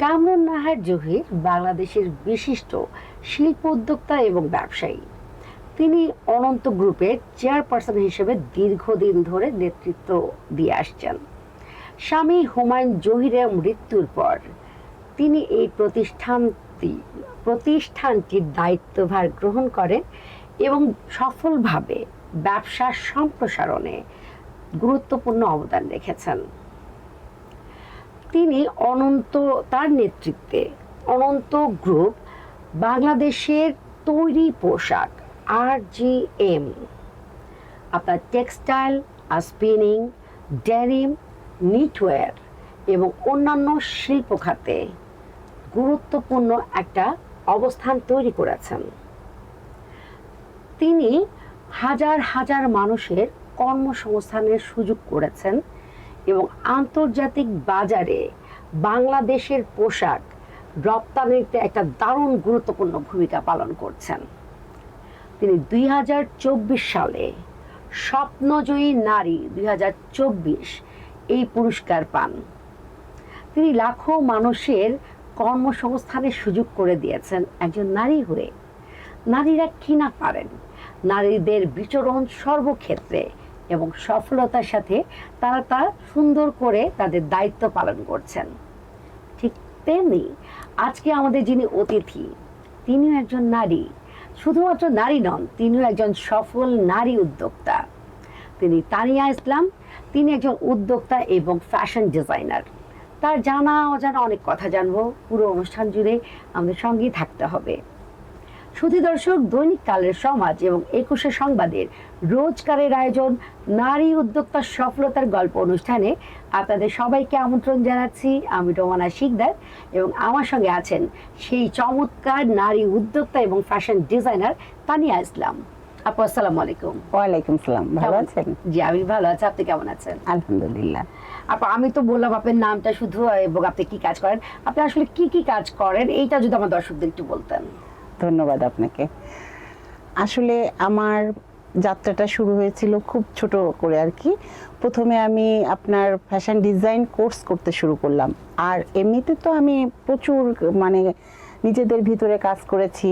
কামরুন নাহার জহির বাংলাদেশের বিশিষ্ট শিল্প উদ্যোক্তা এবং ব্যবসায়ী। তিনি অনন্ত গ্রুপের চেয়ারপারসন হিসেবে দীর্ঘদিন ধরে নেতৃত্ব দিয়ে আসছেন। স্বামী হুমায়ুন জহিরের মৃত্যুর পর তিনি এই প্রতিষ্ঠানটির দায়িত্বভার গ্রহণ করেন এবং সফলভাবে ব্যবসার সম্প্রসারণে গুরুত্বপূর্ণ অবদান রেখেছেন। তিনি তার নেতৃত্বে অনন্ত গ্রুপ বাংলাদেশের তৈরি পোশাক RGM, আপনার টেক্সটাইল, স্পিনিং, ডেনিম, নিটওয়্যার এবং অন্যান্য শিল্প খাতে গুরুত্বপূর্ণ একটা অবস্থান তৈরি করেছেন। তিনি হাজার হাজার মানুষের কর্মসংস্থানের সুযোগ করেছেন এবং আন্তর্জাতিক বাজারে বাংলাদেশের পোশাক রপ্তানিতে একটা দারুণ গুরুত্বপূর্ণ ভূমিকা পালন করছেন। তিনি 2024 সালে স্বপ্নজয়ী নারী 2024 এই পুরস্কার পান। তিনি লাখো মানুষের কর্মসংস্থানের সুযোগ করে দিয়েছেন একজন নারী হয়ে। নারীরা কি না পারেন, নারীদের বিচরণ সর্বক্ষেত্রে এবং সফলতার সাথে তারা তা সুন্দর করে তাদের দায়িত্ব পালন করছেন। ঠিক তেমনি আজকে আমাদের যিনি অতিথি, তিনিও একজন নারী। শুধুমাত্র নারী নন, তিনিও একজন সফল নারী উদ্যোক্তা। তিনি তানিয়া ইসলাম। তিনি একজন উদ্যোক্তা এবং ফ্যাশন ডিজাইনার। তার জানা অজানা অনেক কথা জানবো। পুরো অনুষ্ঠান জুড়ে আমাদের সঙ্গেই থাকতে হবে। সুধী দর্শক, দৈনিক কালের সমাজ এবং 21 সংবাদের রোজকারের আয়োজন নারী উদ্যোক্তার সফলতার গল্প অনুষ্ঠানে আপনাদের সবাইকে আমন্ত্রণ জানাচ্ছি। আমি রোমানা শিকদার এবং আমার সঙ্গে আছেন সেই চমৎকার নারী উদ্যোক্তা এবং ফ্যাশন ডিজাইনার তানিয়া ইসলাম। আপু, আসসালামু আলাইকুম। ওয়ালাইকুম সালাম। ভালো আছেন? জি, আমি ভালো আছি। আপনি কেমন আছেন? আলহামদুলিল্লাহ। আপু, আমি তো বললাম আপনার নামটা শুধু এবং আপনি কি কাজ করেন। আপনি আসলে কি কি কাজ করেন এইটা যদি আমার দর্শকদের একটু বলতেন। ধন্যবাদ আপনাকে। আসলে আমার যাত্রাটা শুরু হয়েছিল খুব ছোট করে আর কি। প্রথমে আমি আপনার ফ্যাশন ডিজাইন কোর্স করতে শুরু করলাম। আর এমনিতে তো আমি প্রচুর মানে নিজেদের ভিতরে কাজ করেছি,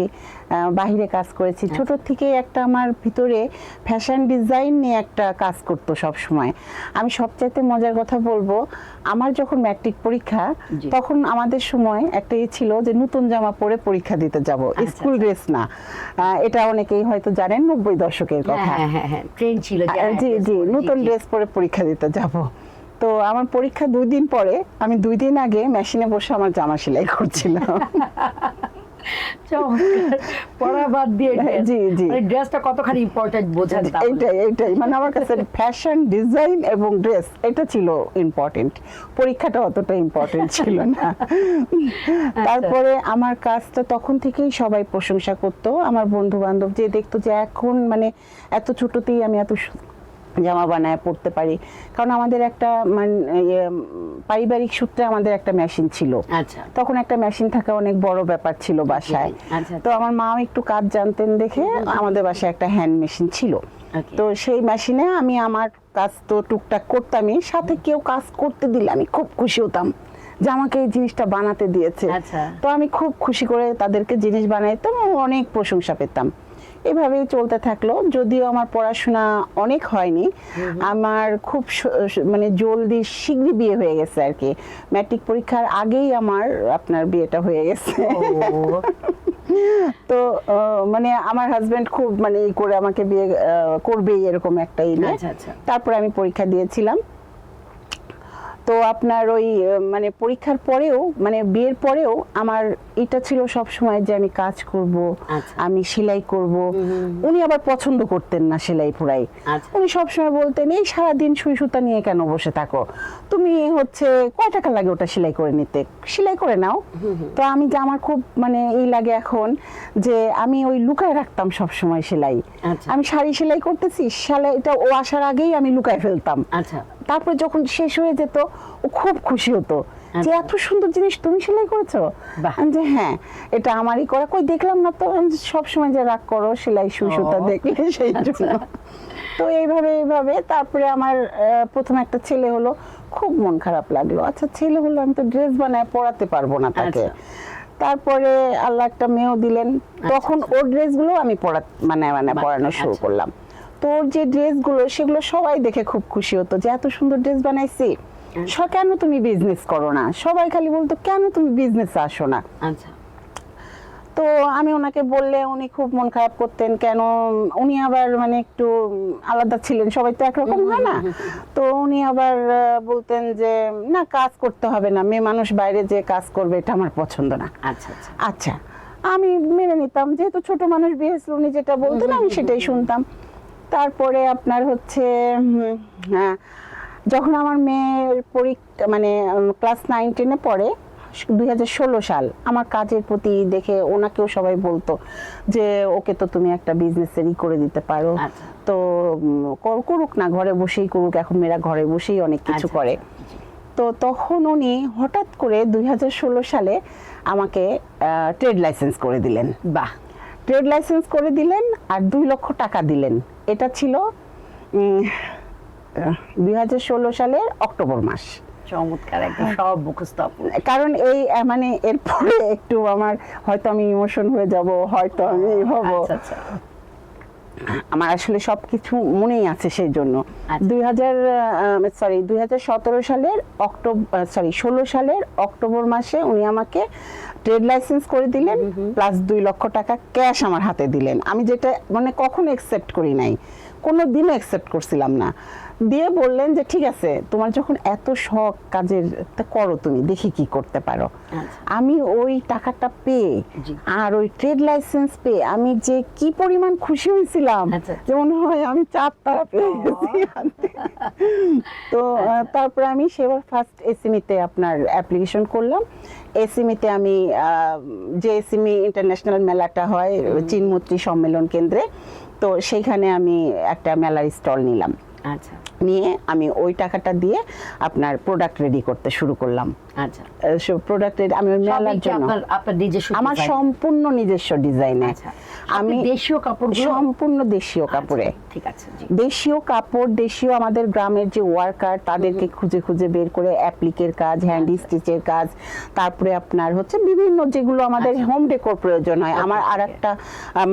বাহিরে কাজ করেছি। ছোট থেকে একটা আমার ভিতরে ফ্যাশন ডিজাইন নিয়ে একটা কাজ করতো সব সময়। আমি সবচাইতে মজার কথা বলবো, আমার যখন ম্যাট্রিক পরীক্ষা তখন আমাদের সময় একটা ছিল যে নতুন জামা পরে পরীক্ষা দিতে যাব, স্কুল ড্রেস না। এটা অনেকেই হয়তো জানেন, 90 দশকের কথা। ট্রেন ছিল, জি জি, নতুন ড্রেস পরে পরীক্ষা দিতে যাব। তো আমার পরীক্ষা 2 দিন পরে আমি 2 দিন আগে মেশিনে বসে আমার জামা সেলাই করছিলাম। পড়া বাদ দিয়ে জি জি, ড্রেসটা কতখানি ইম্পর্টেন্ট বোঝান। এইটাই মানে আমার কাছে ফ্যাশন ডিজাইন এবং ড্রেস এটা ছিল ইম্পর্টেন্ট, পরীক্ষাটা অতটা ইম্পর্টেন্ট ছিল না। তারপরে আমার কাজটা তখন থেকেই সবাই প্রশংসা করতো, আমার বন্ধু বান্ধব যে দেখতো যে এখন মানে এত ছোটতেই আমি এত জামা বানায় পড়তে পারি। কারণ আমাদের একটা পারিবারিক সূত্রে আমাদের একটা মেশিন ছিল। তখন একটা মেশিন থাকা অনেক বড় ব্যাপার ছিল বাসায়। তো আমার মাও একটু কাজ জানতেন দেখে আমাদের বাসায় একটা হ্যান্ড মেশিন ছিল। তো সেই মেশিনে আমি আমার কাজ তো টুকটাক করতামই, সাথে কেউ কাজ করতে দিলে আমি খুব খুশি হতাম যে আমাকে এই জিনিসটা বানাতে দিয়েছে। তো আমি খুব খুশি করে তাদেরকে জিনিস বানাইতাম এবং অনেক প্রশংসা পেতাম। এভাবেই চলতে থাকলো। যদিও আমার পড়াশোনা অনেক হয়নি, আমার খুব মানে জলদি শীঘ্রই বিয়ে হয়ে গেছে আর কি। ম্যাট্রিক পরীক্ষার আগেই আমার আপনার বিয়েটা হয়ে গেছে। তো মানে আমার হাজবেন্ড খুব মানে এই করে আমাকে বিয়ে করবেই এরকম একটা ইয়ে। তারপরে আমি পরীক্ষা দিয়েছিলাম। তো আপনার ওই মানে পরীক্ষার পরেও মানে বিয়ের পরেও আমার এটা ছিল সব সময় যে আমি কাজ করব, আমি সেলাই করব। উনি আবার পছন্দ করতেন না সেলাই পুরাই। উনি সব সময় বলতেন, এই সারাদিন সুই সুতা নিয়ে কেন বসে থাকো, তুমি হচ্ছে কয় টাকা লাগে ওটা সেলাই করে নিতে, সেলাই করে নাও। তো আমি যে আমার খুব মানে এই লাগে এখন যে আমি ওই লুকায় রাখতাম সব সময় সেলাই। আমি শাড়ি সেলাই করতেছি, সেলাইটা ও আসার আগেই আমি লুকায় ফেলতাম। তারপর যখন শেষ হয়ে যেত ও খুব খুশি হতো যে এত সুন্দর জিনিস তুমি সেলাই করেছো। যে হ্যাঁ, এটা আমারই করা, কই দেখলাম না তো। সবসময় যে রাগ করো সেলাই সুই সুতা দেখলে, সেই জন্য। তো এইভাবে তারপরে আমার প্রথম একটা ছেলে হলো, খুব মন খারাপ লাগলো। আচ্ছা ছেলে হলো, আমি তো ড্রেস বানায় পরাতে পারবো না তাকে। তারপরে আল্লাহ একটা মেয়েও দিলেন, তখন ওর ড্রেসগুলো আমি পরানো শুরু করলাম। তো ওর যে ড্রেসগুলো সেগুলো সবাই দেখে খুব খুশি হতো যে এত সুন্দর ড্রেস বানাইছি, কেন তুমি বিজনেস করো না? সবাই খালি বলতো কেন তুমি বিজনেসে আসো না? আচ্ছা। তো আমি ওনাকে বললে উনি খুব মন খারাপ করতেন, কেন উনি আবার মানে একটু আলাদা ছিলেন, সবাই তো একরকম হয় না। তো উনি আবার বলতেন যে না, কাজ করতে হবে না, মেয়ে মানুষ বাইরে যে কাজ করবে এটা আমার পছন্দ না। আচ্ছা আচ্ছা আচ্ছা, আমি মেনে নিতাম, যেহেতু ছোট মানুষ বিহেস, উনি যেটা বলতেন আমি সেটাই শুনতাম। তারপরে আপনার হচ্ছে হ্যাঁ, যখন আমার মেয়ের পরীক্ষা মানে ক্লাস 9-10-এ পড়ে, 2016 সাল, আমার কাজের প্রতি দেখে ওনাকেও সবাই বলতো যে ওকে তো তুমি একটা বিজনেসেরই করে দিতে পারো। তো করুক না, ঘরে বসেই করুক, এখন মেয়েরা ঘরে বসেই অনেক কিছু করে। তো তখন উনি হঠাৎ করে 2016 সালে আমাকে ট্রেড লাইসেন্স করে দিলেন। বাহ। ট্রেড লাইসেন্স করে দিলেন আর 2 লক্ষ টাকা দিলেন। এটা ছিল 2016 সালের অক্টোবর মাস। চমৎকার, একদম সব মুখস্থ। কারণ এই মানে এরপরে একটু আমার হয়তো আমি ইমোশন হয়ে যাব, হয়তো আমি হব, আমার আসলে সবকিছু মনেই আছে সেই জন্য। 2017 সালের 16 সালের অক্টোবর মাসে উনি আমাকে ট্রেড লাইসেন্স করে দিলেন, প্লাস 2 লক্ষ টাকা ক্যাশ আমার হাতে দিলেন। আমি যেটা মানে কখনো একসেপ্ট করি নাই, কোনো দিনও একসেপ্ট করছিলাম না। দিয়ে বললেন যে ঠিক আছে, তোমার যখন এত শখ কাজের, তা করো, তুমি দেখি কি করতে পারো। আমি ওই টাকাটা পেয়ে আর ওই ট্রেড লাইসেন্স পেয়ে আমি যে কি পরিমাণ খুশি হয়েছিলাম, যেমন হয় আমি 4 তারা পেয়ে গেছি। তো তারপরে আমি সেবার ফার্স্ট এসএমইতে আপনার অ্যাপ্লিকেশন করলাম। এসএমইতে আমি যে এসএমই ইন্টারন্যাশনাল মেলাটা হয় চীনমৈত্রী সম্মেলন কেন্দ্রে, তো সেইখানে আমি একটা মেলার স্টল নিলাম। আচ্ছা। নিয়ে আমি ওই টাকাটা দিয়ে আপনার প্রোডাক্ট রেডি করতে শুরু করলাম। আচ্ছা। প্রোডাক্ট আমি মেলার জন্য আমার সম্পূর্ণ নিজস্ব ডিজাইনে, আমি দেশীয় কাপড়, সম্পূর্ণ দেশীয় কাপড়ে। ঠিক আছে। দেশীয় কাপড়, দেশীয় আমাদের গ্রামের যে ওয়ার্কার তাদেরকে খুঁজে খুঁজে বের করে অ্যাপ্লিকের কাজ, হ্যান্ড স্টিচের কাজ, তারপরে আপনার হচ্ছে বিভিন্ন যেগুলো আমাদের হোম ডেকোর প্রয়োজন হয়। আমার আরেকটা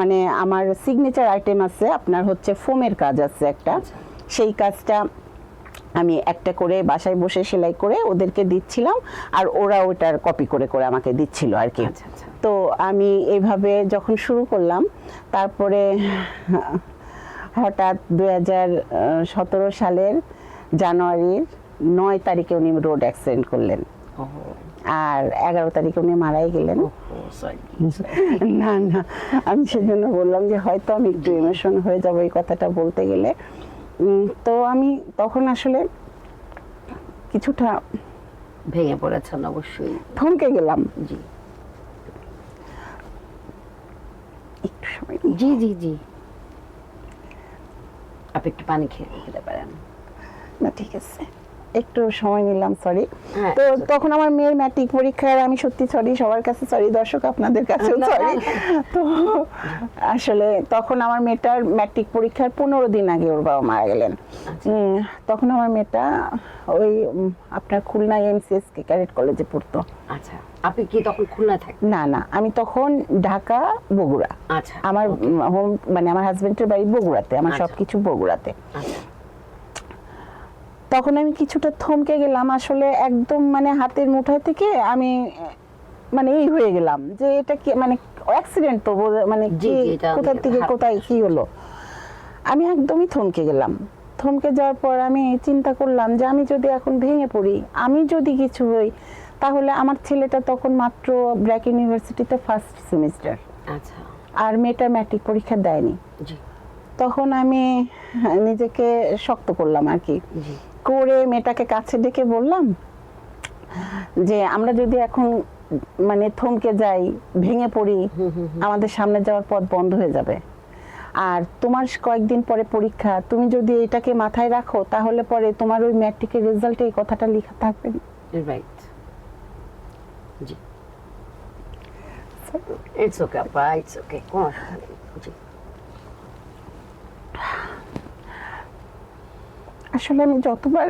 মানে আমার সিগনেচার আইটেম আছে, আপনার হচ্ছে ফোমের কাজ আছে একটা, সেই কাজটা আমি একটা করে বাসায় বসে সেলাই করে ওদেরকে দিচ্ছিলাম, আর ওরা ওটার কপি করে করে আমাকে দিচ্ছিল আর কি। তো আমি এইভাবে যখন শুরু করলাম, তারপরে হঠাৎ 2017 সালের জানুয়ারির 9 তারিখে উনি রোড অ্যাক্সিডেন্ট করলেন, আর 11 তারিখে উনি মারাই গেলেন। না না, আমি সেজন্য বললাম যে হয়তো আমি একটু ইমোশন হয়ে যাবো এই কথাটা বলতে গেলে। তো আমি তখন আসলে কিছুটা ভেঙে পড়েছেন, অবশ্যই থমকে গেলাম। জি একটু সময়, জি জি জি, আপনি একটু পানি খেতে পারেন। না ঠিক আছে, একটু সময় নিলাম, সরি। তো তখন আমার মেয়ের ম্যাট্রিক পরীক্ষার, আমি সত্যি সরি, সবার কাছে সরি, দর্শক আপনাদের কাছেও সরি। তো আসলে তখন আমার মেয়েটার ম্যাট্রিক পরীক্ষার 15 দিন আগে ওর বাবা মারা গেলেন। তখন আমার মেয়েটা ওই আপনার খুলনা এমসিএস ক্যাডেট কলেজে পড়তো। আচ্ছা, আপনি কি তখন খুলনা থাকেন? না না, আমি তখন ঢাকা, বগুড়া। আচ্ছা। আমার হোম মানে আমার হাজবেন্ডের বাড়ি বগুড়াতে, আমার সবকিছু বগুড়াতে। তখন আমি কিছুটা থমকে গেলাম, আসলে একদম মানে হাতের মুঠোয় থেকে আমি মানে এই হয়ে গেলাম যে এটা কি মানে অ্যাক্সিডেন্ট, তো মানে কি কোথা থেকে কোথায় কি হলো, আমি একদমই থমকে গেলাম। থমকে যাওয়ার পর আমি চিন্তা করলাম যে আমি যদি এখন ভেঙে পড়ি, আমি যদি কিছু হই, তাহলে আমার ছেলেটা তখন মাত্র ব্র্যাক ইউনিভার্সিটিতে ফার্স্ট সেমিস্টার। আচ্ছা। আর মেয়েটা ম্যাট্রিক পরীক্ষা দেয়নি। তখন আমি নিজেকে শক্ত করলাম আর কি, করে মেয়েটাকে কাছে ডেকে বললাম যে আমরা যদি এখন মানে থমকে যাই, ভেঙে পড়ি, আমাদের সামনে যাওয়ার পথ বন্ধ হয়ে যাবে। আর তোমার কয়েকদিন পরে পরীক্ষা, তুমি যদি এটাকে মাথায় রাখো, তাহলে পরে তোমার ওই ম্যাট্রিকের রেজাল্টে এই কথাটা লেখা থাকবে। রাইট। জি, ইটস ওকে আপা, ইটস ওকে। আসলে আমি যতবার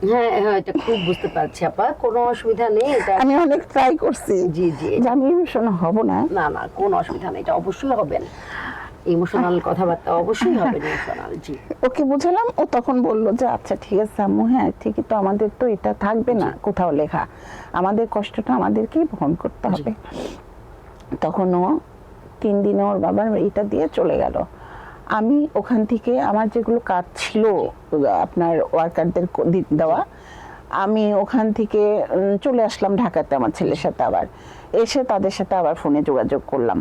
হ্যাঁ হ্যাঁ, এটা খুব বুঝতে পারছি আপা, কোনো অসুবিধা নেই এটা। আমি অনেক ট্রাই করছি, জি জি, জানি ইমোশনাল হব না। না না, কোনো অসুবিধা নেই, এটা অবশ্যই হবেন, ইমোশনাল কথাবার্তা অবশ্যই হবে ইমোশনাল। জি, ওকে বুঝালাম, ও তখন বলল যে আচ্ছা ঠিক আছে আম্মু, হ্যাঁ ঠিকই তো, আমাদের তো এটা থাকবে না কোথাও লেখা, আমাদের কষ্টটা আমাদেরকেই বহন করতে হবে। তখন ও 3 দিনে ওর বাবার এটা দিয়ে চলে গেল। আমি ওখান থেকে আমার যেগুলো কাজ ছিল আপনার ওয়ার্কারদের দেওয়া, আমি ওখান থেকে চলে আসলাম ঢাকাতে আমার ছেলের সাথে, আবার এসে তাদের সাথে আবার ফোনে যোগাযোগ করলাম।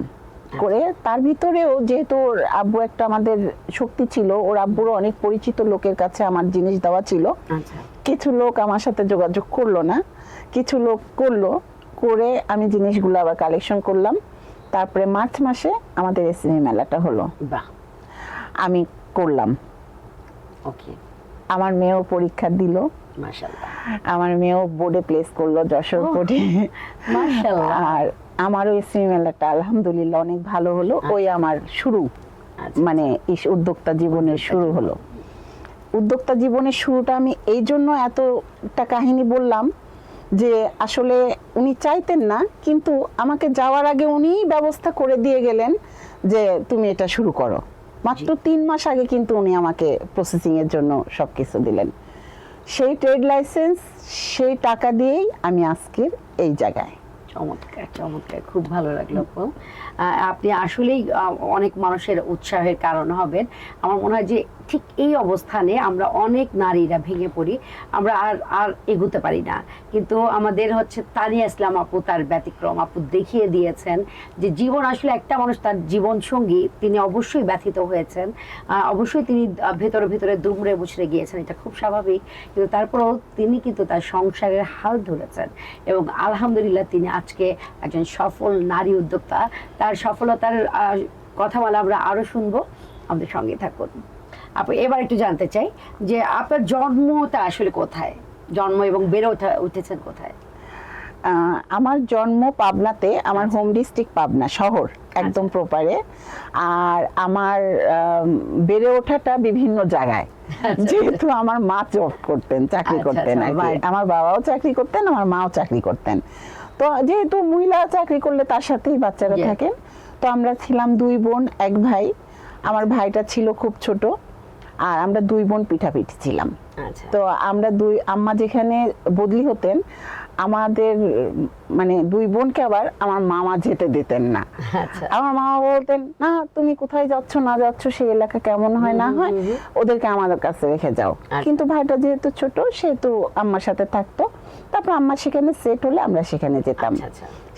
করে তার ভিতরেও যেহেতু ওর আব্বু একটা আমাদের শক্তি ছিল, ওর আব্বুরও অনেক পরিচিত লোকের কাছে আমার জিনিস দেওয়া ছিল। কিছু লোক আমার সাথে যোগাযোগ করলো না, কিছু লোক করলো, করে আমি জিনিসগুলো আবার কালেকশন করলাম। তারপরে মার্চ মাসে আমাদের এসএমই মেলাটা হলো, বাহ, আমি করলাম। ওকে, আমার মেয়েও পরীক্ষা দিল, মাশাআল্লাহ, আমার মেয়েও বোর্ডে প্লেস করলো যশোর বোর্ডে, মাশাআল্লাহ। আর আমারও এসএমই মেলাটা আলহামদুলিল্লাহ অনেক ভালো হলো। ওই আমার শুরু, মানে উদ্যোক্তা জীবনের শুরু হলো। উদ্যোক্তা জীবনের শুরুটা আমি এই জন্য এতটা কাহিনী বললাম যে আসলে উনি চাইতেন না, কিন্তু আমাকে যাওয়ার আগে উনিই ব্যবস্থা করে দিয়ে গেলেন যে তুমি এটা শুরু করো। মাত্র 3 মাস আগে কিন্তু উনি আমাকে প্রসেসিং এর জন্য সবকিছু দিলেন। সেই ট্রেড লাইসেন্স, সেই টাকা দিয়েই আমি আজকের এই জায়গায়। চমৎকার চমৎকার, খুব ভালো লাগলো আপু। আপনি আসলেই অনেক মানুষের উৎসাহের কারণ হবেন। আমার মনে হয় যে ঠিক এই অবস্থানে আমরা অনেক নারীরা ভেঙে পড়ি, আমরা আর এগোতে পারি না। কিন্তু আমাদের হচ্ছে তানিয়া ইসলাম আপু তার ব্যতিক্রম, আপু দেখিয়ে দিয়েছেন যে জীবন আসলে একটা মানুষ তার জীবন সঙ্গী, তিনি অবশ্যই ব্যথিত হয়েছেন, অবশ্যই তিনি ভেতরে ভেতরে দুমড়ে মুচড়ে গিয়েছেন, এটা খুব স্বাভাবিক। কিন্তু তারপরেও তিনি কিন্তু তার সংসারের হাল ধরেছেন এবং আলহামদুলিল্লাহ তিনি আজকে একজন সফল নারী উদ্যোক্তা। তার সফলতার কথা বলে আমরা আরো শুনবো, আমাদের সঙ্গে থাকুন। আপু, এবার একটু জানতে চাই যে আপনার জন্মটা আসলে কোথায়, জন্ম এবং বেড়ে উঠেছেন কোথায়? আমার জন্ম পাবনাতে, আমার হোম ডিস্ট্রিক্ট পাবনা শহর একদম প্রপারে। আর আমার বেড়ে ওঠাটা বিভিন্ন জায়গায়, যেহেতু আমার মা জব করতেন, চাকরি করতেন আর কি, আমার বাবাও চাকরি করতেন, আমার মাও চাকরি করতেন। তো যেহেতু মহিলা চাকরি করলে তার সাথেই বাচ্চারা থাকেন, তো আমরা ছিলাম 2 বোন 1 ভাই। আমার ভাইটা ছিল খুব ছোট, আর আমরা 2 বোন পিঠাপিঠি ছিলাম। তো আমরা আম্মা যেখানে বদলি হতেন, আমাদের মানে 2 বোনকে আবার আমার মামা যেতে দিতেন না। আমার মামা বলতেন, না তুমি কোথায় যাচ্ছ না যাচ্ছ, সেই এলাকা কেমন হয় না হয়, ওদেরকে আমাদের কাছে রেখে যাও। কিন্তু ভাইটা যেহেতু ছোট, সেহেতু আম্মার সাথে থাকতো। তারপর আম্মা সেখানে সেট হলে আমরা সেখানে যেতাম।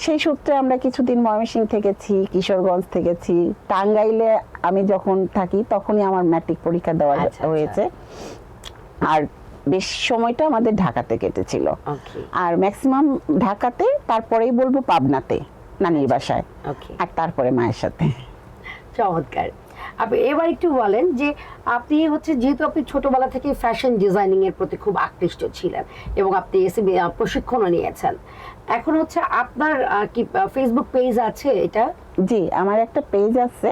সেই সূত্রে আমরা কিছুদিন ময়মনসিংহ থেকেছি, কিশোরগঞ্জ থেকেছি, টাঙ্গাইলে আমি যখন থাকি তখনই আমার ম্যাট্রিক পরীক্ষা দেওয়া হয়েছে। আর বেশ সময়টা আমাদের ঢাকাতে কেটেছিল, আর ম্যাক্সিমাম ঢাকাতে, তারপরেই বলবো পাবনাতে নানির বাসায়, আর তারপরে মায়ের সাথে। চমৎকার। আপনি এবার একটু বলেন যে আপনি হচ্ছে, যেহেতু আপনি ছোটবেলা থেকে ফ্যাশন ডিজাইনিং এর প্রতি খুব আকৃষ্ট ছিলেন এবং আপনি এসএমই প্রশিক্ষণও নিয়েছেন, এখন হচ্ছে আপনার কি ফেসবুক পেজ আছে? এটা জি, আমার একটা পেজ আছে,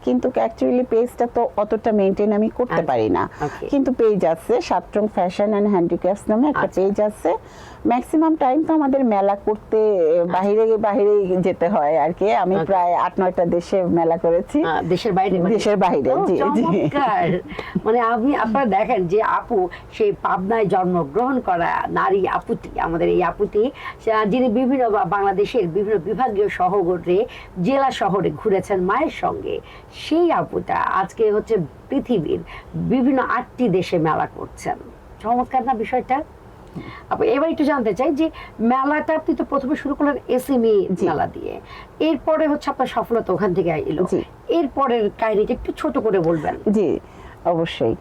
কিন্তু অ্যাকচুয়ালি পেজটা তো অতটা মেইনটেইন আমি করতে পারি না, কিন্তু পেজ আছে, সাতরং ফ্যাশন এন্ড হ্যান্ডিক্রাফটস নামে একটা পেজ আছে। ম্যাক্সিমাম টাইম তো আমাদের মেলা করতে বাইরে যেতে হয় আর কি। আমি প্রায় 8-9টা দেশে মেলা করেছি, দেশের বাইরে। জি জি, মানে আপনারা দেখেন যে আপু সেই পাবনায় জন্মগ্রহণ করা নারী আপুটি, আমাদের এই আপুটি, যিনি বিভিন্ন বাংলাদেশের বিভিন্ন বিভাগীয় শহরে, জেলা শহরে ঘুরেছেন মায়ের সঙ্গে, সেই আপুটা আজকে হচ্ছে পৃথিবীর বিভিন্ন 8টি দেশে মেলা করছেন। চমৎকার না বিষয়টা? আপু, এবার একটু জানতে চাই যে মেলাটা আপনি তো প্রথমে শুরু করলেন এসএমই মেলা দিয়ে, এরপরে হচ্ছে আপনার সফলতা ওখান থেকে এলো, এরপরের কাহিনীটা একটু ছোট করে বলবেন। জি অবশ্যই।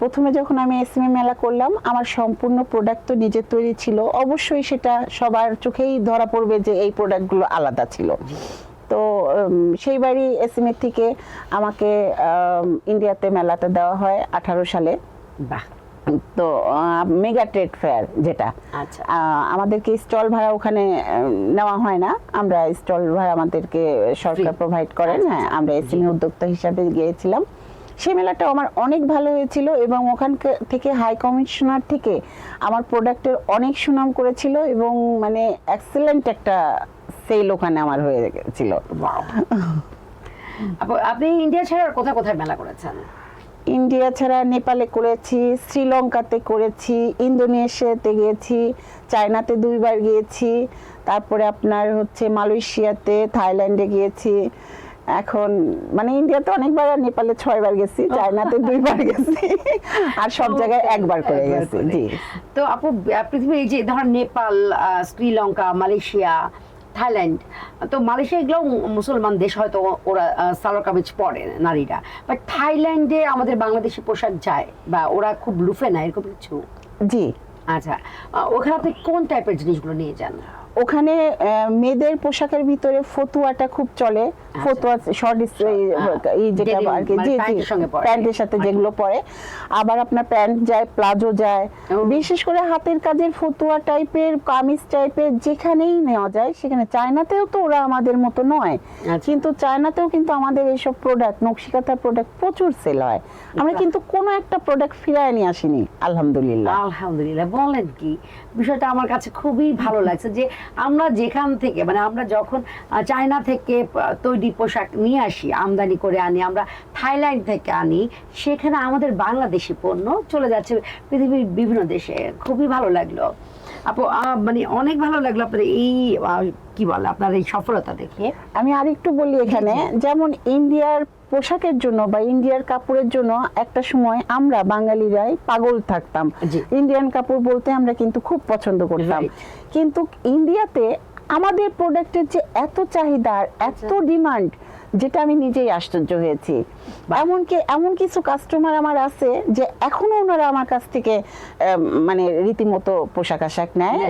প্রথমে যখন আমি এসএমই মেলা করলাম, আমার সম্পূর্ণ প্রোডাক্ট তো নিজের তৈরি ছিল, অবশ্যই সেটা সবার চোখেই ধরা পড়বে যে এই প্রোডাক্টগুলো আলাদা ছিল। তো সেইবারই এসএমই থেকে আমাকে ইন্ডিয়াতে মেলাতে দেওয়া হয় 18 সালে। বাহ। তো মেগা ট্রেড ফেয়ার, যেটা আমাদেরকে স্টল ভাড়া ওখানে নেওয়া হয় না, আমরা স্টল ভাড়া আমাদেরকে সরকার প্রোভাইড করেন। হ্যাঁ, আমরা এসএমই উদ্যোক্তা হিসাবে গিয়েছিলাম। সেই মেলাটা আমার অনেক ভালো হয়েছিল এবং ওখান থেকে হাই কমিশনার থেকে আমার প্রোডাক্টের অনেক সুনাম করেছিল এবং মানে এক্সেলেন্ট একটা সেল ওখানে আমার হয়ে গেছিল। আপনি ইন্ডিয়া ছাড়া আর কোথায় কোথায় মেলা করেছেন? ইন্ডিয়া ছাড়া নেপালে করেছি, শ্রীলঙ্কাতে করেছি, ইন্দোনেশিয়াতে গিয়েছি, চায়নাতে 2বার গিয়েছি, তারপরে আপনার হচ্ছে মালয়েশিয়াতে, থাইল্যান্ডে গিয়েছি। এখন মানে ইন্ডিয়াতে অনেকবার আর নেপালে 6বার গেছি, চায়নাতে 2বার গেছি আর সব জায়গায় 1বার করে গেছি। জি। তো আপু পৃথিবীর এই যে ধরেন নেপাল, শ্রীলঙ্কা, মালয়েশিয়া, থাইল্যান্ড, তো মালয়েশিয়া এগুলো মুসলমান দেশ, হয়তো ওরা সালোয়ার কামিজ পরে নারীরা, বাট থাইল্যান্ডে আমাদের বাংলাদেশি পোশাক যায় বা ওরা খুব লুফে না এরকম কিছু? জি। আচ্ছা, ওখানে আপনি কোন টাইপের জিনিসগুলো নিয়ে যান? ওখানে মেয়েদের পোশাকের ভিতরে ফতুয়াটা খুব চলে, ফতুয়া শর্ট এই যেটা আর কি, জি জি, প্যান্টের সাথে যেগুলো পরে, আবার আপনার প্যান্ট যায়, প্লাজো যায়, বিশেষ করে হাতের কাজের ফতুয়া টাইপের, কামিজ টাইপের যেখানেই নেওয়া যায় সেখানে। চায়নাতেও তো ওরা আমাদের মতো নয়, কিন্তু চায়নাতেও কিন্তু আমাদের এইসব প্রোডাক্ট, নকশিকাঁথার প্রোডাক্ট প্রচুর সেল হয়। আমরা কিন্তু কোনো একটা প্রোডাক্ট ফিরায় নিয়ে আসিনি, আলহামদুলিল্লাহ। আলহামদুলিল্লাহ। বলেন কি, বিষয়টা আমার কাছে খুবই ভালো লাগছে যে আমরা যেখান থেকে মানে আমরা যখন চায়না থেকে তৈরি পোশাক নিয়ে আসি, আমদানি করে আনি, আমরা থাইল্যান্ড থেকে আনি, সেখানে আমাদের বাংলাদেশি পণ্য চলে যাচ্ছে পৃথিবীর বিভিন্ন দেশে। খুবই ভালো লাগলো আপু, মানে অনেক ভালো লাগলো আপনার এই কি বলে আপনার এই সফলতা দেখে। আমি আরেকটু বলি এখানে, যেমন ইন্ডিয়ার পোশাকের জন্য বা ইন্ডিয়ার কাপড়ের জন্য একটা সময় আমরা বাঙালিরাই পাগল থাকতাম। ইন্ডিয়ান কাপড় বলতে আমরা কিন্তু খুব পছন্দ করতাম, কিন্তু ইন্ডিয়াতে আমাদের প্রোডাক্টের যে এত চাহিদা, এত ডিমান্ড, যেটা আমি নিজেই আশ্চর্য হয়েছি। এমনকি এমন কিছু কাস্টমার আমার আছে যে এখনো ওনারা আমার কাছ থেকে মানে রীতিমতো পোশাক আশাক নেয়,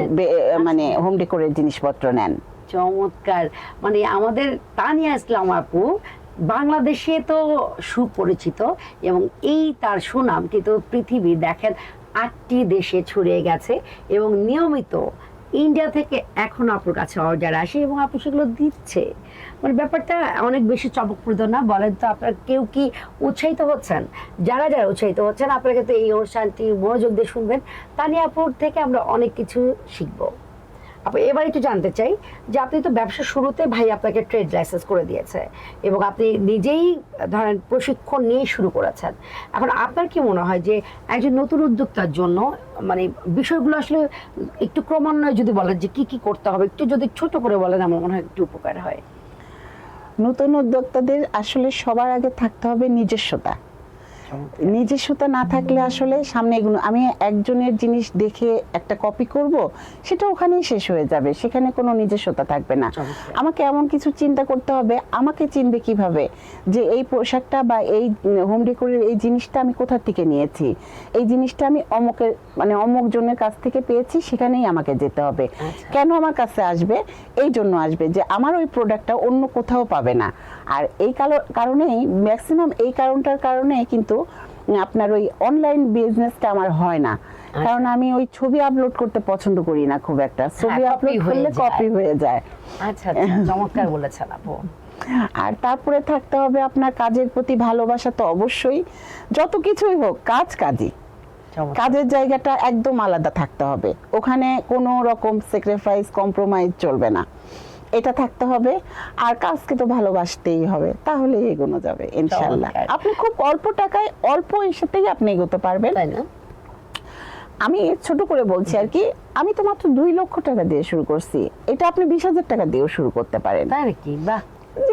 মানে হোম ডেকোরের জিনিসপত্র নেন। চমৎকার। মানে আমাদের তানিয়া ইসলাম আপু বাংলাদেশে তো সুপরিচিত এবং এই তার সুনাম কিন্তু পৃথিবী দেখেন 8টি দেশে ছড়িয়ে গেছে এবং নিয়মিত ইন্ডিয়া থেকে এখন আপনার কাছে অর্ডার আসে এবং আপনি সেগুলো দিচ্ছে। মানে ব্যাপারটা অনেক বেশি চমকপ্রদ না? বলেন তো, আপনার কেউ কি উৎসাহিত হচ্ছেন? যারা যারা উৎসাহিত হচ্ছেন আপনারা কিন্তু এই অনুষ্ঠানটি মনোযোগ দিয়ে শুনবেন। তানিয়া আপুর থেকে আমরা অনেক কিছু শিখবো। আপনি এবার একটু জানতে চাই যে আপনি তো ব্যবসা শুরুতে ভাই আপনাকে ট্রেড লাইসেন্স করে দিয়েছে এবং আপনি নিজেই ধরেন প্রশিক্ষণ নিয়ে শুরু করেছেন। এখন আপনার কি মনে হয় যে একজন নতুন উদ্যোক্তার জন্য মানে বিষয়গুলো আসলে একটু ক্রমান্বয়ে যদি বলেন যে কি কি করতে হবে, একটু যদি ছোট করে বলেন আমার মনে হয় একটু উপকার হয়। নতুন উদ্যোক্তাদের আসলে সবার আগে থাকতে হবে নিজস্বতা। নিজস্বতা না থাকলে আসলে সামনে এগুলো, আমি একজনের জিনিস দেখে একটা কপি করব, সেটা ওখানেই শেষ হয়ে যাবে, সেখানে কোনো নিজস্বতা থাকবে না। আমাকে এমন কিছু চিন্তা করতে হবে, আমাকে চিনবে কিভাবে যে এই পোশাকটা বা এই হোম ডেকোরের এই জিনিসটা আমি কোথা থেকে নিয়েছি, এই জিনিসটা আমি অমুকের মানে অমুক জনের কাছ থেকে পেয়েছি, সেখানেই আমাকে যেতে হবে। কেন আমার কাছে আসবে? এই জন্য আসবে যে আমার ওই প্রোডাক্টটা অন্য কোথাও পাবে না। আর এই কারণেই ম্যাক্সিমাম এই কারণটার কারণে কিন্তু আপনার ওই অনলাইন বিজনেসটা আমার হয় না, কারণ আমি ওই ছবি আপলোড করতে পছন্দ করি না খুব একটা। ছবি আপলোড করলে কপি হয়ে যায়। আচ্ছা, চমৎকার বলেছেন আপু। আর তারপরে থাকতে হবে আপনার কাজের প্রতি ভালোবাসা, তো অবশ্যই যত কিছুই হোক কাজ কাজই, কাজের জায়গাটা একদম আলাদা থাকতে হবে, ওখানে কোনো রকম স্যাক্রিফাইস কম্প্রোমাইজ চলবে না, এটা থাকতে হবে। আর কাজকে তো ভালোবাসতেই হবে, তাহলে এগোনো যাবে ইনশাআল্লাহ। আপনি খুব অল্প টাকায় অল্প সাথেই আপনি এগোতে পারবেন, তাই না? আমি ছোট করে বলছি আর কি, আমি তো মাত্র 2 লক্ষ টাকা দিয়ে শুরু করছি, এটা আপনি 20,000 টাকা দিয়েও শুরু করতে পারেন। তাই নাকি? বাহ।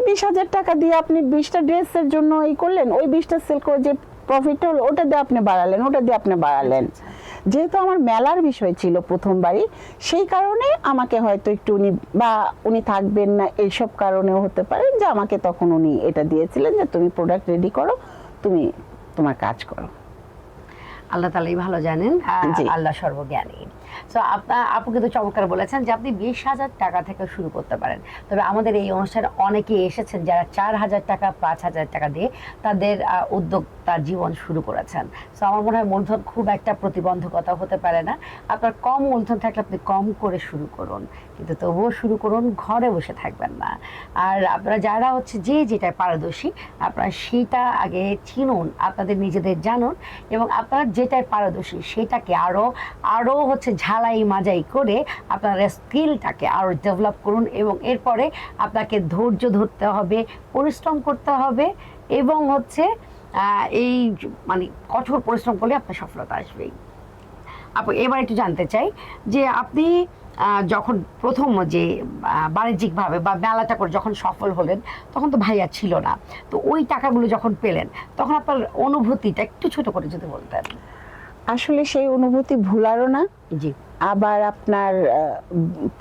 20,000 টাকা দিয়ে আপনি 20টা ড্রেসের জন্য এই করলেন, ওই 20টা সেল করে যে প্রফিট হলো ওটা দিয়ে আপনি বাড়ালেন, ওটা দিয়ে আপনি বাড়ালেন। যেহেতু আমার মেলার বিষয় ছিল প্রথমবারই, সেই কারণে আমাকে হয়তো একটু উনি থাকবেন না এইসব কারণেও হতে পারে যে আমাকে তখন উনি এটা দিয়েছিলেন যে তুমি প্রোডাক্ট রেডি করো, তুমি তোমার কাজ করো। আল্লাহ তাআলাই ভালো জানেন, আল্লাহ সর্বজ্ঞানী। সো আপু কিন্তু চমৎকার বলেছেন যে আপনি 20,000 টাকা থেকে শুরু করতে পারেন। তবে আমাদের এই অনুষ্ঠানে অনেকেই এসেছেন যারা 4,000 টাকা 5,000 টাকা দিয়ে তাদের উদ্যোক্তা জীবন শুরু করেছেন। সো আমার মনে হয় মূলধন খুব একটা প্রতিবন্ধকতা হতে পারে না। আপনার কম মূলধন থাকলে আপনি কম করে শুরু করুন, কিন্তু তবুও শুরু করুন, ঘরে বসে থাকবেন না। আর আপনারা যারা হচ্ছে যে যেটায় পারদর্শী, আপনারা সেটা আগে চিনুন, আপনাদের নিজেদের জানুন, এবং আপনারা যেটায় পারদর্শী সেটাকে আরও হচ্ছে ঝালাই মাজাই করে আপনার স্কিলটাকে আরও ডেভেলপ করুন। এবং এরপরে আপনাকে ধৈর্য ধরতে হবে, পরিশ্রম করতে হবে, এবং হচ্ছে এই মানে কঠোর পরিশ্রম করলে আপনার সফলতা আসবেই। আপু, এবার একটু জানতে চাই যে আপনি যখন প্রথম যে বাণিজ্যিকভাবে বা মেলাটা করে যখন সফল হলেন, তখন তো ভাইয়া ছিল না, তো ওই টাকাগুলো যখন পেলেন তখন আপনার অনুভূতিটা একটু ছোট করে যদি বলতেন। আসলে সেই অনুভূতি ভুলারও না, জি আবার আপনার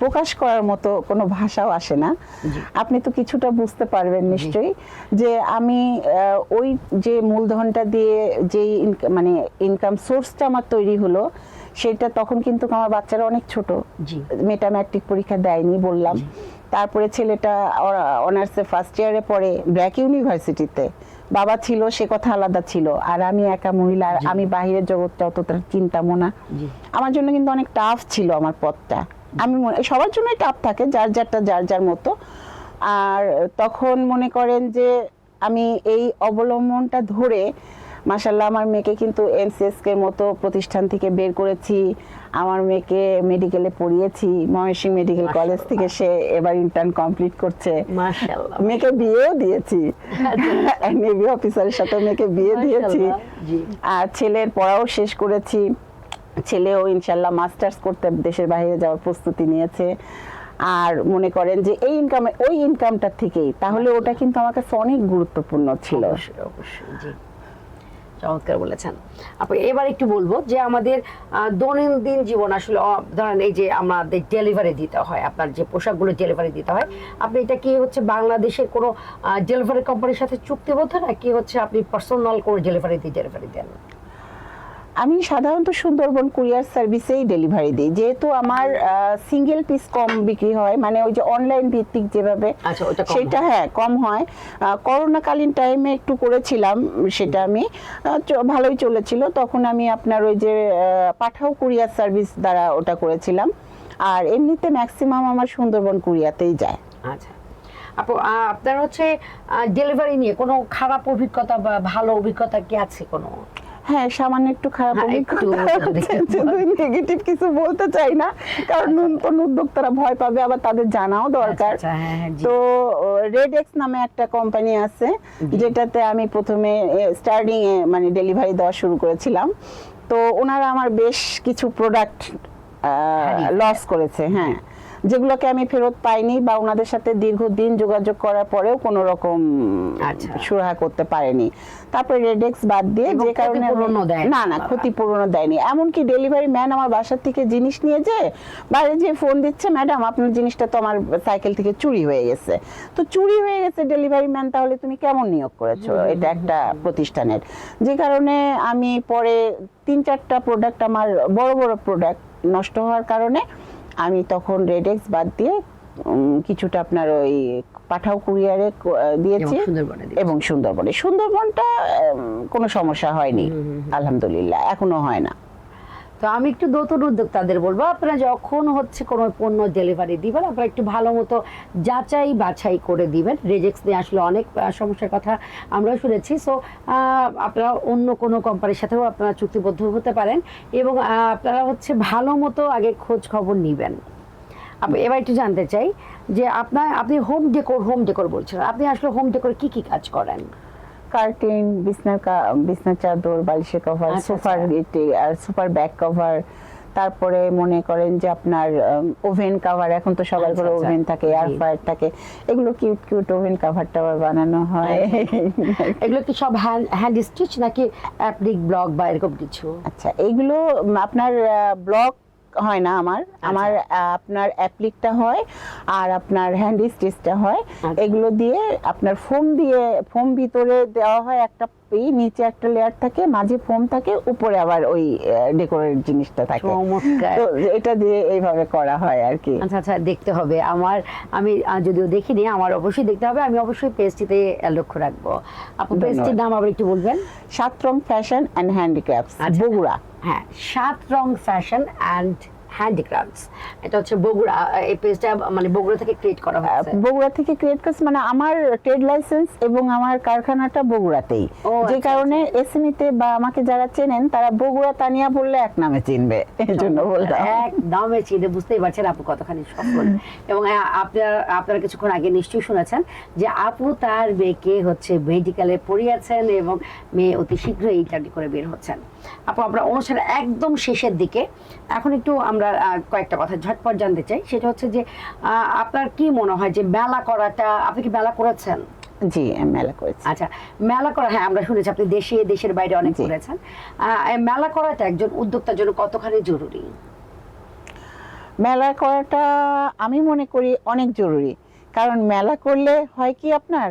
প্রকাশ করার মতো কোনো ভাষাও আসে না। জি আপনি তো কিছুটা বুঝতে পারবেন নিশ্চয়ই যে আমি ওই যে মূলধনটা দিয়ে যেই মানে ইনকাম সোর্সটা আমার তৈরি হলো, সেটা তখন কিন্তু আমার বাচ্চারা অনেক ছোট, জি মেটা ম্যাট্রিক পরীক্ষা দেয়নি বললাম। তারপরে ছেলেটা অনার্সে ফার্স্ট ইয়ারে পড়ে ব্র্যাক ইউনিভার্সিটিতে, বাবা ছিল সে কথা আলাদা ছিল, আর আমি একা মহিলা, আর আমি বাহিরের জগৎটা অতটা চিন্তামো না। জি আমার জন্য কিন্তু অনেক টাফ ছিল আমার পথটা। আমি সবার জন্যই টাফ থাকে, যার যারটা যার যার মতো। আর তখন মনে করেন যে আমি এই অবলম্বনটা ধরে মাশাআল্লাহ আমার মেয়েকে কিন্তু এমসিএসকে মতো প্রতিষ্ঠান থেকে বের করেছি। আমার মেয়েকে মেডিকেলে পড়িয়েছি, ময়মনসিংহ মেডিকেল কলেজ থেকে সে এবার ইন্টার্ন কমপ্লিট করছে। মাশাআল্লাহ। মেয়েকে বিয়েও দিয়েছি, নেভি অফিসারের সাথে মেয়েকে বিয়ে দিয়েছি। জি আর ছেলের পড়াও শেষ করেছি, ছেলেও ইনশাল্লাহ মাস্টার্স করতে দেশের বাইরে যাওয়ার প্রস্তুতি নিয়েছে। আর মনে করেন যে এই ইনকামে ওই ইনকামটা থেকেই, তাহলে ওটা কিন্তু আমার কাছে অনেক গুরুত্বপূর্ণ ছিল। অবশ্যই অবশ্যই। জি, চমৎকার বলেছেন আপু। এবার একটু বলবো যে আমাদের দৈনন্দিন জীবন আসলে ধরেন এই যে আমাদের ডেলিভারি দিতে হয়, আপনার যে পোশাকগুলো ডেলিভারি দিতে হয়, আপনি এটা কি হচ্ছে বাংলাদেশের কোনো ডেলিভারি কোম্পানির সাথে চুক্তিবদ্ধ, নাকি হচ্ছে আপনি পার্সোনাল করে ডেলিভারি দেন? আমি সাধারণত সুন্দরবন কুরিয়ার সার্ভিসেই ডেলিভারি দিই, যেহেতু আমার সিঙ্গেল পিস কম বিক্রি হয়, মানে ওই যে অনলাইন ভিত্তিক যেভাবে সেটা হ্যাঁ কম হয়। করোনাকালীন টাইমে একটু করেছিলাম, সেটা আমি ভালোই চলেছিল, তখন আমি আপনার ওই যে পাঠাও কুরিয়ার সার্ভিস দ্বারা ওটা করেছিলাম। আর এমনিতে ম্যাক্সিমাম আমার সুন্দরবন কুরিয়াতেই যায়। আচ্ছা আপু, আপনার হচ্ছে ডেলিভারি নিয়ে কোনো খারাপ অভিজ্ঞতা বা ভালো অভিজ্ঞতা কি আছে কোনো? হ্যাঁ, সামান্য একটু খারাপ নেগেটিভ কিছু বলতে চাই না, কারণ নতুন উদ্যোক্তারা ভয় পাবে, আবার তাদের জানাও দরকার। তো রেডেক্স নামে একটা কোম্পানি আছে, যেটাতে আমি প্রথমে স্টার্টিং এ মানে ডেলিভারি দেওয়া শুরু করেছিলাম। তো ওনারা আমার বেশ কিছু প্রোডাক্ট লস করেছে, হ্যাঁ, যেগুলোকে আমি ফেরত পাইনি, বা ওনাদের সাথে দীর্ঘদিন যোগাযোগ করার পরেও কোনো রকম সুরাহা করতে পারেনি। তারপরে রেডেক্স বাদ দিয়ে, যে কারণে না ক্ষতিপূরণ দেয়নি। এমনকি ডেলিভারি ম্যান আমার বাসার থেকে জিনিস নিয়ে যে বাইরে যে ফোন দিচ্ছে, ম্যাডাম আপনার জিনিসটা তো আমার সাইকেল থেকে চুরি হয়ে গেছে। তো চুরি হয়ে গেছে ডেলিভারি ম্যান, তাহলে তুমি কেমন নিয়োগ করেছো? এটা একটা প্রতিষ্ঠানের, যে কারণে আমি পরে 3-4টা প্রোডাক্ট, আমার বড় বড় প্রোডাক্ট নষ্ট হওয়ার কারণে আমি তখন রেডেক্স বাদ দিয়ে কিছুটা আপনার ওই পাঠাও কুরিয়ারে দিয়েছি, এবং সুন্দরবনটা কোনো সমস্যা হয়নি আলহামদুলিল্লাহ, এখনো হয় না। তো আমি একটু নতুন উদ্যোক্তাদের বলবো, আপনারা যখন হচ্ছে কোনো পণ্য ডেলিভারি দিবেন, আপনারা একটু ভালো মতো যাচাই বাছাই করে দিবেন। রেজেক্স নিয়ে আসলে অনেক সমস্যার কথা আমরাও শুনেছি। সো আপনারা অন্য কোনো কোম্পানির সাথেও আপনারা চুক্তিবদ্ধ হতে পারেন, এবং আপনারা হচ্ছে ভালো মতো আগে খোঁজ খবর নিবেন। এবার একটু জানতে চাই যে আপনি হোম ডেকোর বলছিলেন, আপনি আসলে হোম ডেকোর কি কি কাজ করেন? কার্টেন, বিছনার চাদর, বালিশের কভার, সোফার আর সোফার ব্যাক কভার, তারপরে মনে করেন যে আপনার ওভেন কভার, এখন তো সবার ঘরে ওভেন থাকে, এয়ার ফ্রায়ার থাকে, এগুলো কিউট ওভেন কভার টাভার বানানো হয়। এগুলো কি সব হ্যান্ড স্টিচ নাকি অ্যাপ্লিক ব্লক বা এরকম কিছু? আচ্ছা, এইগুলো আপনার ব্লক হয় না, আমার আপনার অ্যাপ্লিকটা হয়, আর আপনার হ্যান্ড স্টিচটা হয়। এগুলো দিয়ে আপনার ফোম ভিতরে দেওয়া হয় একটা, নিচে একটা লেয়ার থাকে, মাঝে ফোম থাকে, উপরে আবার ওই ডেকোরেট জিনিসটা থাকে। তো এটা দিয়ে এইভাবে করা হয় আর কি। আচ্ছা, দেখতে হবে। আমি যদিও দেখিনি, আমার অবশ্যই দেখতে হবে, আমি অবশ্যই পেজটিতে লক্ষ্য রাখবো। আপনি পেজটির নাম আবার একটু বলবেন? 7 রং ফ্যাশন অ্যান্ড হ্যান্ডিক্রাফটস, বগুড়া। হ্যাঁ, 7 রং ফ্যাশন অ্যান্ড হ্যান্ডিক্রাফটস, এটা হচ্ছে বগুড়া, এই পেজটা মানে বগুড়া থেকে ক্রিয়েট করা হয়েছে। বগুড়া থেকে ক্রিয়েট করছি, মানে আমার ট্রেড লাইসেন্স এবং আমার কারখানাটা বগুড়াতেই, যে আচ্ছা, কারণে এসএমইতে বা আমাকে যারা চেনেন তারা বগুড়া তানিয়া বললে এক নামে চিনবে, এই জন্য বললাম। এক নামে চিনে, বুঝতেই পারছেন আপু কতখানি সফল। এবং আপনারা কিছুক্ষণ আগে নিশ্চয়ই শুনেছেন যে আপু তার মেয়েকে হচ্ছে মেডিকেলে পড়িয়েছেন এবং মেয়ে অতি শীঘ্রই ইন্টারভিউ করে বের হচ্ছেন। আপু আমরা অনুষ্ঠানের একদম শেষের দিকে এখন একটু আমরা কয়েকটা কথা ঝটপট জানতে চাই, সেটা হচ্ছে যে আপনার কি মনে হয় যে মেলা করাটা, আপনি কি মেলা করেছেন? জি, আমি মেলা করেছি। আচ্ছা, মেলা করা, হ্যাঁ আমরা শুনেছি আপনি দেশের বাইরে অনেক জি। করেছেন। এই মেলা করাটা একজন উদ্যোক্তার জন্য কতখানি জরুরি? মেলা করাটা আমি মনে করি অনেক জরুরি, কারণ মেলা করলে হয় কি আপনার,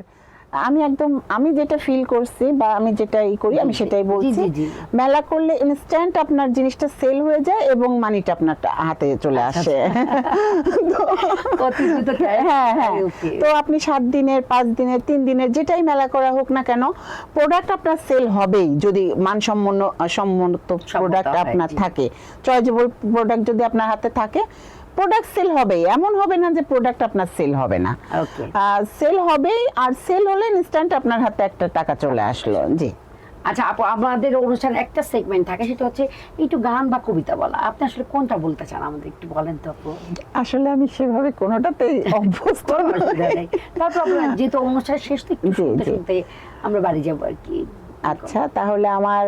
আমি যেটা ফিল করছি বা আমি যেটা করি আমি সেটাই বলছি। জি। মেলা করলে ইনস্ট্যান্ট আপনার জিনিসটা সেল হয়ে যায় এবং মানিটা আপনার হাতে চলে আসে। অতি দ্রুত cash হ্যাঁ হ্যাঁ, okay. তো আপনি 7 দিনের 5 দিনের 3 দিনের যেটাই মেলা করা হোক না কেন, প্রোডাক্ট আপনার সেল হবেই যদি মানসম্মত প্রোডাক্ট হয়, আপনার জি। থাকে, চয়েজেবল প্রোডাক্ট যদি আপনার হাতে থাকে, প্রোডাক্ট সেল হবেই, এমন হবে না যে প্রোডাক্ট আপনার সেল হবে না। ওকে, সেল হবেই, আর সেল হলে ইনস্ট্যান্ট আপনার হাতে একটা টাকা চলে আসলো। জি। আচ্ছা আপু, আমাদের অনুষ্ঠানে একটা সেগমেন্ট থাকে, সেটা হচ্ছে একটু গান বা কবিতা বলা। আপনি আসলে কোনটা বলতে চান আমাদের একটু বলেন তো আপু। আসলে আমি সেভাবে কোনোটাতেই অভ্যস্ত কোনো নই। অসুবিধা নেই। তারপর আমরা যেহেতু অনুষ্ঠান শেষ, তো একটু জি, শুনতে জি। শুনতে আমরা বাড়ি যাবো আর কি। আচ্ছা, তাহলে আমার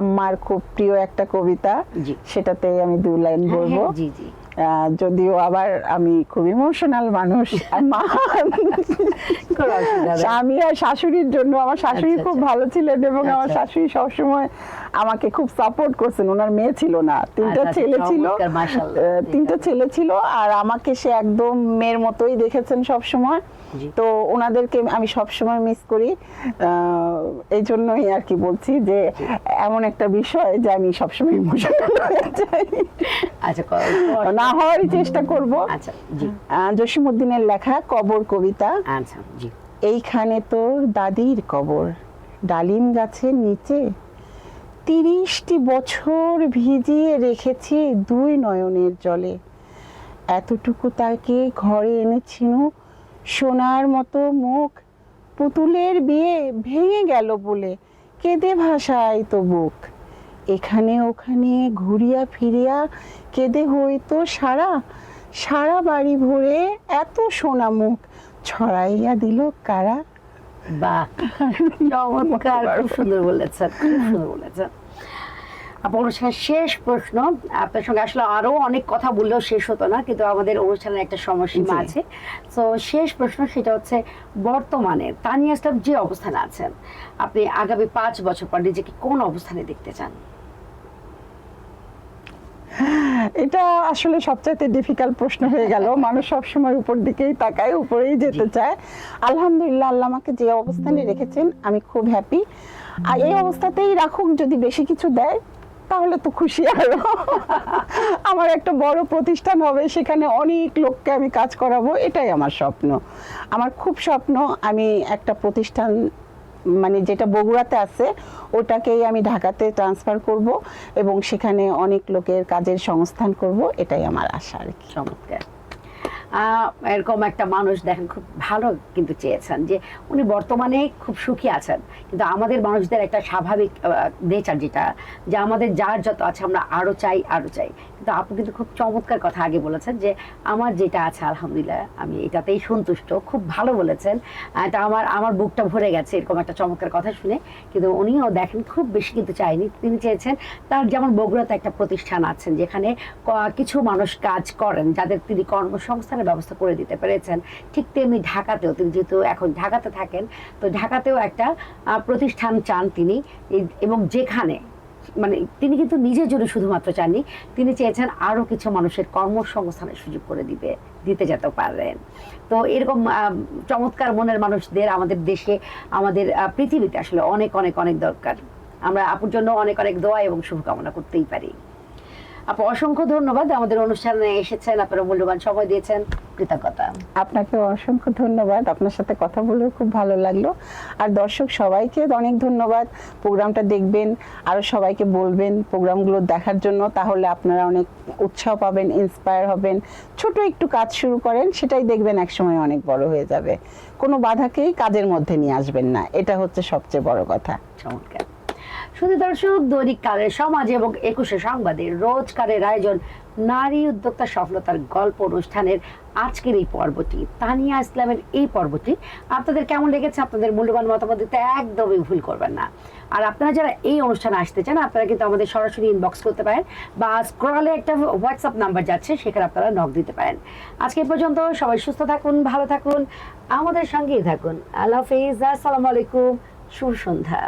আম্মার খুব প্রিয় একটা কবিতা, জি। সেটাতে আমি 2 লাইন হ্যাঁ, বলবো। হ্যাঁ, জি জি। যদিও আবার আমি খুব ইমোশনাল মানুষ, আর মা কোনো অসুবিধা নেই। স্বামী আর শাশুড়ির জন্য, আমার শাশুড়ি আচ্ছা, খুব আচ্ছা। ভালো ছিলেন এবং আমার আচ্ছা। শাশুড়ি সবসময় আমাকে খুব সাপোর্ট করছেন। ওনার মেয়ে ছিল না, 3টা আচ্ছা, ছেলে ছিল, চমৎকার, মাশাআল্লাহ। 3টা ছেলে ছিল, আর আমাকে সে একদম মেয়ের মতোই দেখেছেন সব সময়। জি। তো ওনাদেরকে আমি সব সময় মিস করি, এই জন্যই আর কি বলছি যে এমন একটা বিষয় যে আমি সবসময় ইমোশনাল হয়ে যাই। আচ্ছা, না হওয়ারই চেষ্টা করব। আচ্ছা জি। জসিমউদ্দিনের লেখা কবর কবিতা। আচ্ছা জি। এইখানে তোর দাদির কবর, ডালিম গাছের নিচে 30টি বছর ভিজিয়ে রেখেছি 2 নয়নের জলে। এতটুকু তাকে ঘরে এনেছিনু, সোনার মতো মুখ, পুতুলের বিয়ে ভেঙে গেল বলে কেঁদে ভাসায় তো বুক। এখানে ওখানে ঘুরিয়া ফিরিয়া কেঁদে হইতো সারা, সারা বাড়ি ভরে এত সোনা মুখ ছড়াইয়া দিল কারা। বাহ, চমৎকার, খুব সুন্দর বলেছেন, খুব সুন্দর বলেছেন আপু। অনুষ্ঠানের শেষ প্রশ্ন, আপনার সঙ্গে আসলে আরো অনেক কথা বললেও শেষ হতো না, কিন্তু আমাদের অনুষ্ঠানের একটা সময়সীমা জি। আছে। তো শেষ প্রশ্ন, সেটা হচ্ছে বর্তমানে তানিয়া ইসলাম যে অবস্থানে আছেন, আপনি আগামী 5 বছর পর নিজেকে কোন অবস্থানে দেখতে চান? এটা আসলে সবচাইতে ডিফিকাল্ট প্রশ্ন হয়ে গেল। মানুষ সব সময় উপর দিকেই তাকায়, উপরেই যেতে চায়। আলহামদুলিল্লাহ, আল্লাহ আমাকে যে অবস্থানে রেখেছেন আমি খুব হ্যাপি, আর এই অবস্থাতেই রাখুক। যদি বেশি কিছু দেয় তাহলে তো খুশি আরো। আমার একটা বড় প্রতিষ্ঠান হবে, সেখানে অনেক লোককে আমি কাজ করাবো, এটাই আমার স্বপ্ন। আমার খুব স্বপ্ন আমি একটা প্রতিষ্ঠান, মানে যেটা বগুড়াতে আছে ওটাকেই আমি ঢাকাতে ট্রান্সফার করব এবং সেখানে অনেক লোকের কাজের সংস্থান করব, এটাই আমার আশা আর কি। চমৎকার। এরকম একটা মানুষ দেখেন খুব ভালো কিন্তু চেয়েছেন যে উনি বর্তমানে খুব সুখী আছেন, কিন্তু আমাদের মানুষদের একটা স্বাভাবিক নেচার যেটা, যে আমাদের যার যত আছে আমরা আরো চাই আরো চাই। কিন্তু আপনি কিন্তু খুব চমৎকার কথা আগে বলেছেন যে আমার যেটা আছে আলহামদুলিল্লাহ আমি এটাতেই সন্তুষ্ট। খুব ভালো বলেছেন, এটা আমার বুকটা ভরে গেছে এরকম একটা চমৎকার কথা শুনে। কিন্তু উনিও দেখেন খুব বেশি কিন্তু চাইনি, তিনি চেয়েছেন তার যেমন বগুড়াতে একটা প্রতিষ্ঠান আছেন যেখানে কিছু মানুষ কাজ করেন, যাদের তিনি কর্মসংস্থানের ব্যবস্থা করে দিতে পেরেছেন, ঠিক তেমনি ঢাকাতেও, তিনি যেহেতু এখন ঢাকাতে থাকেন, তো ঢাকাতেও একটা প্রতিষ্ঠান চান তিনি। এবং যেখানে মানে তিনি কিন্তু নিজের জন্য শুধুমাত্র চাননি, তিনি চেয়েছেন আরো কিছু মানুষের কর্মসংস্থানের সুযোগ করে দিতে যেতে পারেন। তো এরকম চমৎকার মনের মানুষদের আমাদের দেশে, আমাদের পৃথিবীতে আসলে অনেক অনেক অনেক দরকার। আমরা আপুর জন্য অনেক অনেক দোয়া এবং শুভকামনা করতেই পারি। আপু অসংখ্য ধন্যবাদ আমাদের অনুষ্ঠানে এসেছেন, আপনারা মূল্যবান সময় দিয়েছেন, কৃতজ্ঞতা। আপনাকে অসংখ্য ধন্যবাদ, আপনার সাথে কথা বলেও খুব ভালো লাগলো। আর দর্শক সবাইকে অনেক ধন্যবাদ, প্রোগ্রামটা দেখবেন, আরও সবাইকে বলবেন প্রোগ্রামগুলো দেখার জন্য, তাহলে আপনারা অনেক উৎসাহ পাবেন, ইন্সপায়ার হবেন। ছোট একটু কাজ শুরু করেন, সেটাই দেখবেন একসময় অনেক বড় হয়ে যাবে। কোনো বাধাকেই কাজের মধ্যে নিয়ে আসবেন না, এটা হচ্ছে সবচেয়ে বড় কথা। চমৎকার। শুধু দর্শক, দৈনিক কালের সমাজ এবং 21 সংবাদের রোজকারের আয়োজন নারী উদ্যোক্তা সফলতার গল্প অনুষ্ঠানের আজকের এই পর্বটি, তানিয়া ইসলামের এই পর্বটি আপনাদের কেমন লেগেছে? আপনাদের মূল্যবান মতামত দিতে একদমই ভুল করবেন না। আর আপনারা যারা এই অনুষ্ঠানে আসতে চান, আপনারা কিন্তু আমাদের সরাসরি ইনবক্স করতে পারেন, বা স্ক্রলে একটা হোয়াটসঅ্যাপ নাম্বার যাচ্ছে, সেখানে আপনারা নক দিতে পারেন। আজকে এই পর্যন্ত, সবাই সুস্থ থাকুন, ভালো থাকুন, আমাদের সঙ্গেই থাকুন। আল্লাহ হাফেজ, আসসালামু আলাইকুম, শুভ সন্ধ্যা।